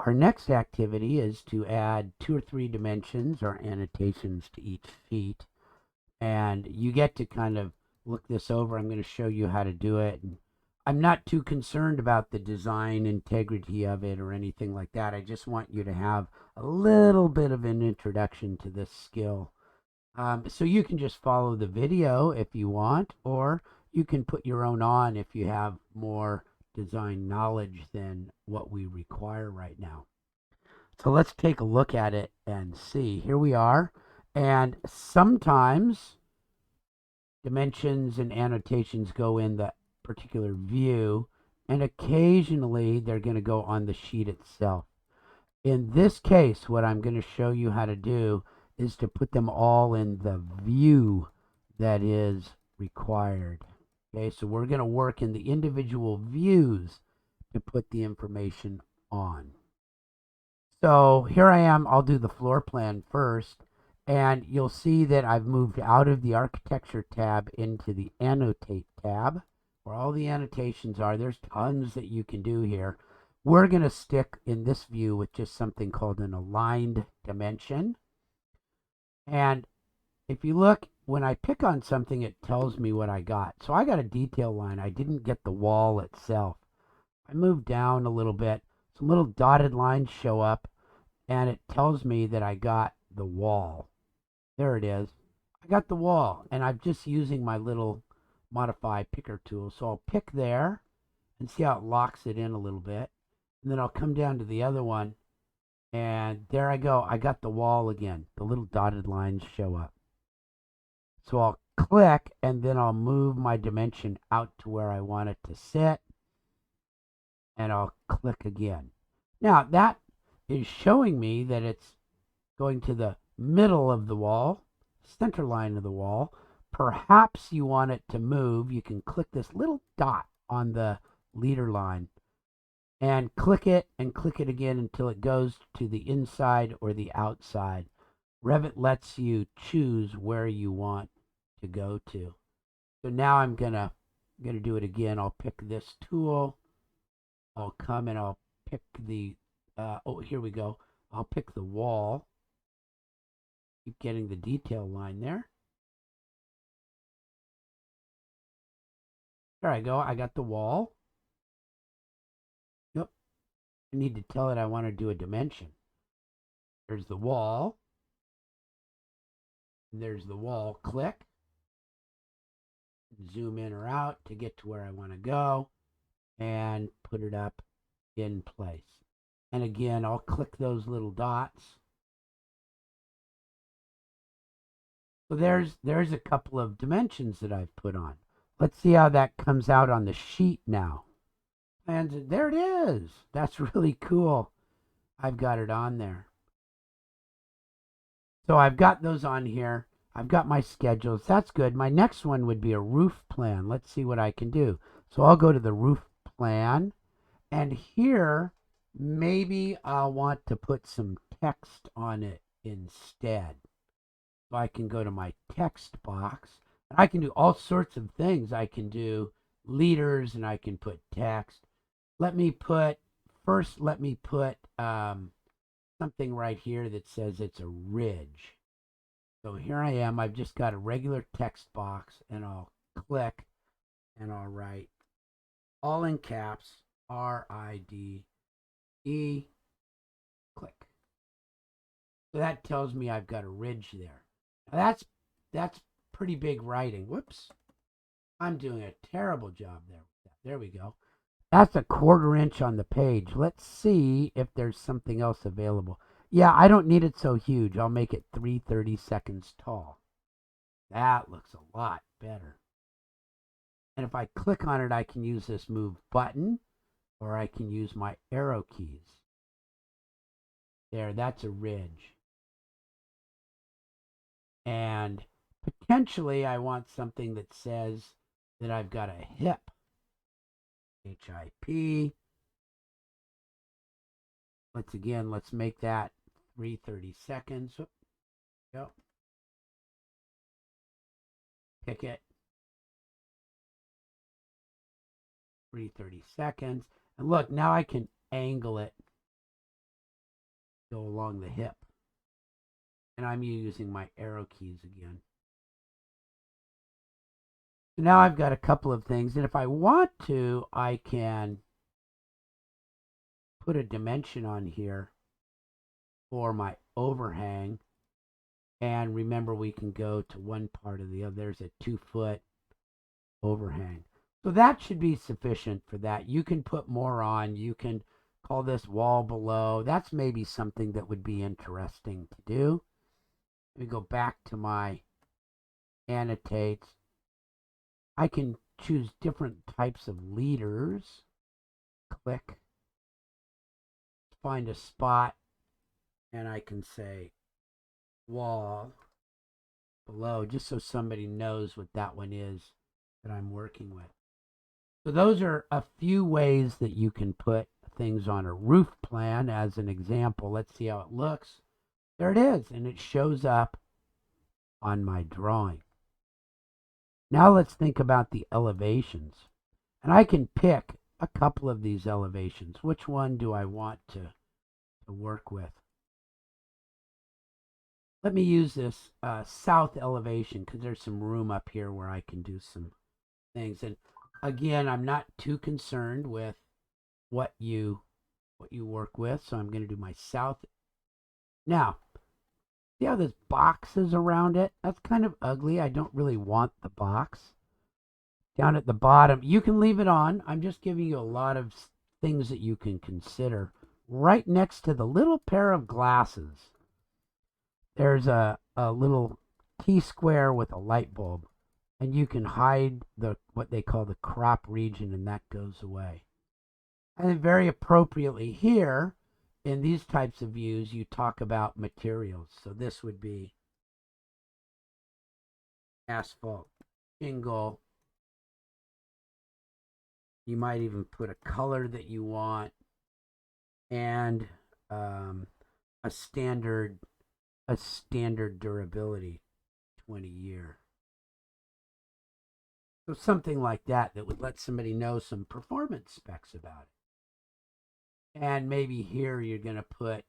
our next activity is to add 2 or 3 dimensions or annotations to each sheet. And you get to kind of look this over. I'm going to show you how to do it. And I'm not too concerned about the design integrity of it or anything like that. I just want you to have a little bit of an introduction to this skill. So you can just follow the video if you want, or you can put your own on if you have more design knowledge than what we require right now. So let's take a look at it and see. Here we are. And sometimes dimensions and annotations go in the particular view, and occasionally they're going to go on the sheet itself. In this case, what I'm going to show you how to do is to put them all in the view that is required. Okay, so we're going to work in the individual views to put the information on. So here I am. I'll do the floor plan first, and you'll see that I've moved out of the Architecture tab into the Annotate tab, where all the annotations are. There's tons that you can do here. We're going to stick in this view with just something called an aligned dimension. And if you look, when I pick on something, it tells me what I got. So I got a detail line. I didn't get the wall itself. I move down a little bit. Some little dotted lines show up, and it tells me that I got the wall. There it is. I got the wall, and I'm just using my little modify picker tool. So I'll pick there and see how it locks it in a little bit. And then I'll come down to the other one, and there I go. I got the wall again. The little dotted lines show up. So I'll click, and then I'll move my dimension out to where I want it to sit, and I'll click again. Now that is showing me that it's going to the middle of the wall, center line of the wall. Perhaps you want it to move. You can click this little dot on the leader line and click it again until it goes to the inside or the outside. Revit lets you choose where you want to go to. So now I'm gonna do it again. I'll pick this tool. I'll come and I'll pick the oh, here we go. I'll pick the wall. Keep getting the detail line there. There I go. I got the wall. Yep. I need to tell it I want to do a dimension. There's the wall. There's the wall. Click. Zoom in or out to get to where I want to go and put it up in place. And again, I'll click those little dots. So there's a couple of dimensions that I've put on. Let's see how that comes out on the sheet now. And there it is. That's really cool. I've got it on there. So I've got those on here. I've got my schedules. That's good. My next one would be a roof plan. Let's see what I can do. So I'll go to the roof plan. And here, maybe I'll want to put some text on it instead. So I can go to my text box. And I can do all sorts of things. I can do leaders and I can put text. Let me put something right here that says it's a ridge. So here I am. I've just got a regular text box, and I'll click and I'll write all in caps RIDE, click. So that tells me I've got a ridge there. Now that's pretty big writing. Whoops. I'm doing a terrible job there. There we go. That's a 1/4 inch on the page. Let's see if there's something else available. Yeah, I don't need it so huge. I'll make it 3/32 tall. That looks a lot better. And if I click on it, I can use this move button, or I can use my arrow keys. There, that's a ridge. And potentially I want something that says that I've got a hip. HIP. Let's make that 3/32. Yep. Pick it. 3/32. And look, now I can angle it go along the hip. And I'm using my arrow keys again. So now I've got a couple of things, and if I want to, I can put a dimension on here for my overhang. And remember, we can go to one part or the other. There's a 2-foot overhang. So that should be sufficient for that. You can put more on. You can call this wall below. That's maybe something that would be interesting to do. Let me go back to my annotates. I can choose different types of leaders. Click. Find a spot. And I can say wall below, just so somebody knows what that one is that I'm working with. So those are a few ways that you can put things on a roof plan as an example. Let's see how it looks. There it is, and it shows up on my drawing. Now let's think about the elevations. And I can pick a couple of these elevations. Which one do I want to work with? Let me use this south elevation because there's some room up here where I can do some things. And again, I'm not too concerned with what you work with, so I'm going to do my south. Now, see how this box is around it? That's kind of ugly. I don't really want the box. Down at the bottom, you can leave it on. I'm just giving you a lot of things that you can consider. Right next to the little pair of glasses, there's a little T-square with a light bulb, and you can hide what they call the crop region, and that goes away. And then very appropriately here, in these types of views, you talk about materials. So this would be asphalt, shingle. You might even put a color that you want, and a standard durability, 20-year. So something like that would let somebody know some performance specs about it. And maybe here you're going to put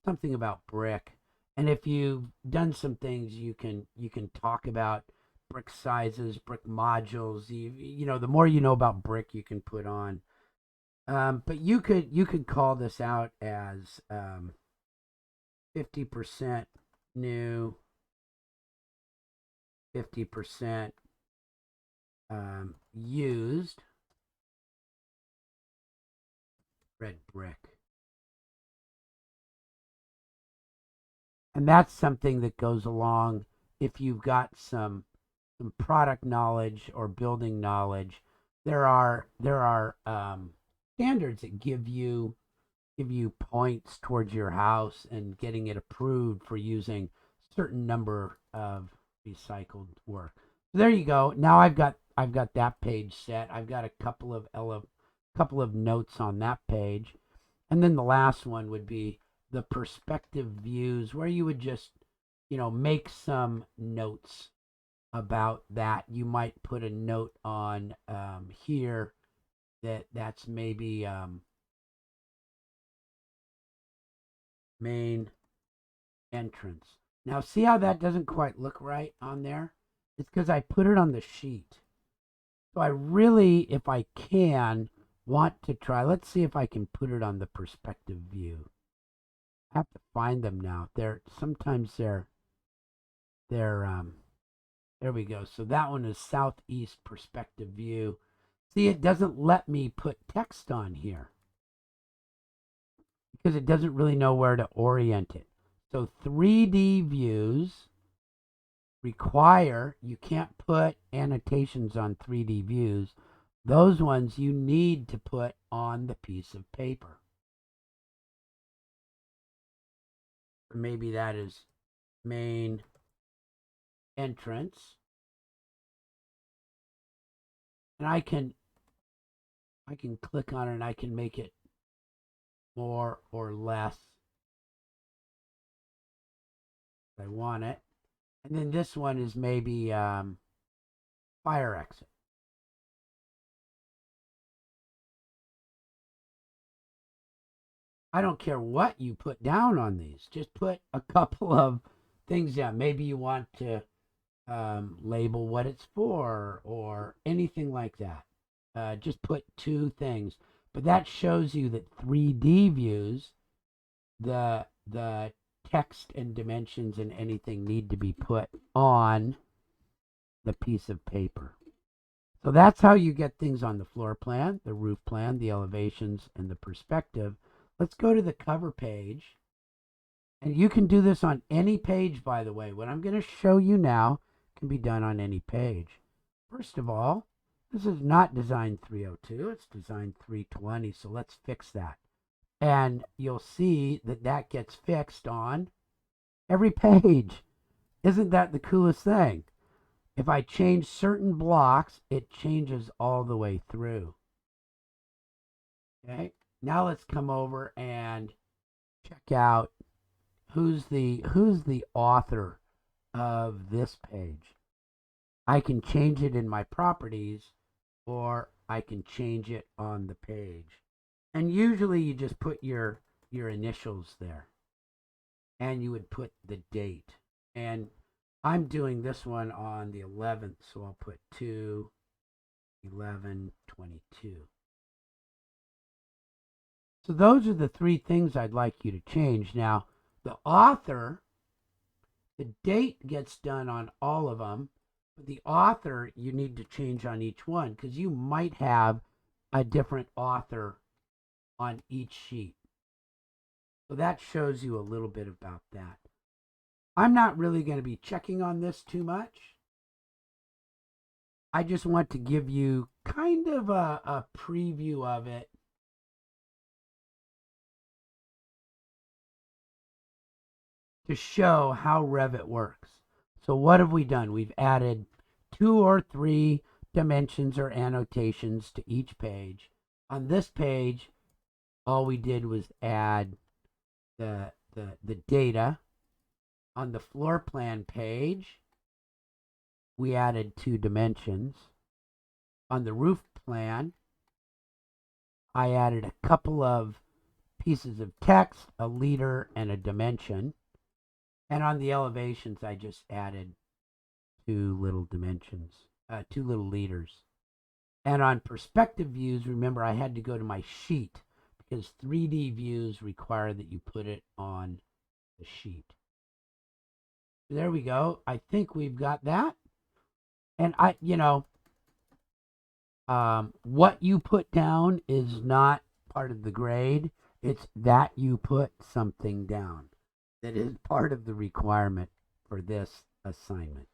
something about brick. And if you've done some things, you can talk about brick sizes, brick modules. You know, the more you know about brick, you can put on. But you could call this out as 50% new, 50% used red brick. And that's something that goes along if you've got some product knowledge or building knowledge. There are standards that give you points towards your house and getting it approved for using certain number of recycled work. So there you go. Now I've got that page set. I've got a couple of notes on that page. And then the last one would be the perspective views, where you would just, make some notes about that. You might put a note on here that's maybe main entrance. Now see how that doesn't quite look right on there? It's because I put it on the sheet. So I really, if I can, want to try. Let's see if I can put it on the perspective view. I have to find them now. Sometimes they're there we go. So that one is southeast perspective view. See, it doesn't let me put text on here because it doesn't really know where to orient it. So 3D views require, you can't put annotations on 3D views. Those ones you need to put on the piece of paper. Or maybe that is main entrance. And I can click on it and I can make it more or less if I want it. And then this one is maybe fire exit. I don't care what you put down on these. Just put a couple of things down. Maybe you want to label what it's for or anything like that. Just put 2 things. But that shows you that 3D views, the text and dimensions and anything need to be put on the piece of paper. So that's how you get things on the floor plan, the roof plan, the elevations, and the perspective. Let's go to the cover page. And you can do this on any page, by the way. What I'm going to show you now can be done on any page. First of all, this is not design 302, it's design 320, so let's fix that. And you'll see that that gets fixed on every page. Isn't that the coolest thing? If I change certain blocks, it changes all the way through. Okay, now let's come over and check out who's the author of this page. I can change it in my properties, or I can change it on the page. And usually you just put your initials there, and you would put the date. And I'm doing this one on the 11th, so I'll put 2/11/22. So those are the 3 things I'd like you to change. Now, the author, the date gets done on all of them, but the author you need to change on each one because you might have a different author on each sheet. So that shows you a little bit about that. I'm not really going to be checking on this too much. I just want to give you kind of a preview of it. To show how Revit works. So what have we done? We've added 2 or 3 dimensions or annotations to each page. On this page, all we did was add the data. On the floor plan page, we added 2 dimensions. On the roof plan, I added a couple of pieces of text, a leader, and a dimension. And on the elevations, I just added 2 little dimensions, 2 little leaders. And on perspective views, remember I had to go to my sheet because 3D views require that you put it on the sheet. There we go. I think we've got that. And what you put down is not part of the grade. It's that you put something down. That is part of the requirement for this assignment.